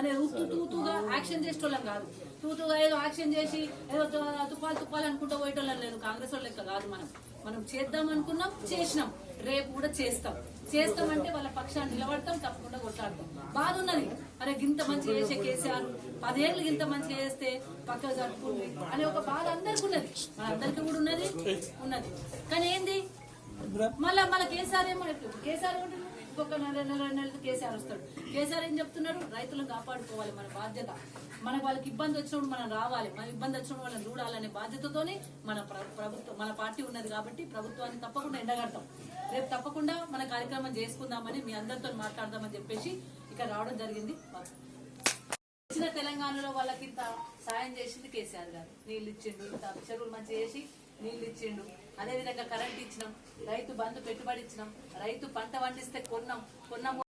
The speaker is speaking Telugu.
మన తూతుగా యాక్షన్ చేసేటోళ్ళం కాదు. తూతుగా ఏదో యాక్షన్ చేసి ఏదో తుప్పాలు అనుకుంటూ పోయేటోళ్ళం లేదు. కాంగ్రెస్ వాళ్ళ లెక్క కాదు. మనం చేద్దాం అనుకున్నాం, చేసినాం, రేపు కూడా చేస్తామంటే వాళ్ళ పక్షాన్ని నిలబడతాం, తప్పకుండా కొట్లాడతాం. బాధ ఉన్నది, అరే గింత మంచి చేసే కేసీఆర్ 10 ఏళ్ళు గింత మంచి చేస్తే పక్కకు జరుపుకుంది అనే ఒక బాధ అందరికి ఉన్నది, మనందరికి కూడా ఉన్నది. కానీ ఏంది మళ్ళా కేసీఆర్ ఏమో కేసీఆర్ ఏమంటున్నాడు, ఇంకొక నెల కేసీఆర్ వస్తాడు. కేసీఆర్ ఏం చెప్తున్నాడు, రైతులను కాపాడుకోవాలి, మన బాధ్యత. మనకు వాళ్ళకి ఇబ్బంది వచ్చినప్పుడు మనం రావాలి, మన ఇబ్బంది వచ్చినప్పుడు వాళ్ళని చూడాలనే బాధ్యతతోనే మన పార్టీ ఉన్నది. కాబట్టి ప్రభుత్వాన్ని తప్పకుండా ఎండగడతాం. రేపు తప్పకుండా మన కార్యక్రమం చేసుకుందామని మీ అందరితో మాట్లాడదామని చెప్పేసి ఇక్కడ రావడం జరిగింది. వచ్చిన తెలంగాణలో వాళ్ళకి ఇంత సాయం చేసింది కేసీఆర్ గారు. నీళ్లు ఇచ్చిండు, ఇంత చెరువులు మంచి చేసి నీళ్లు ఇచ్చిండు. అదేవిధంగా కరెంట్ ఇచ్చినాం, రైతు బంధు పెట్టుబడి ఇచ్చినాం, రైతు పంట పండిస్తే కొన్నాం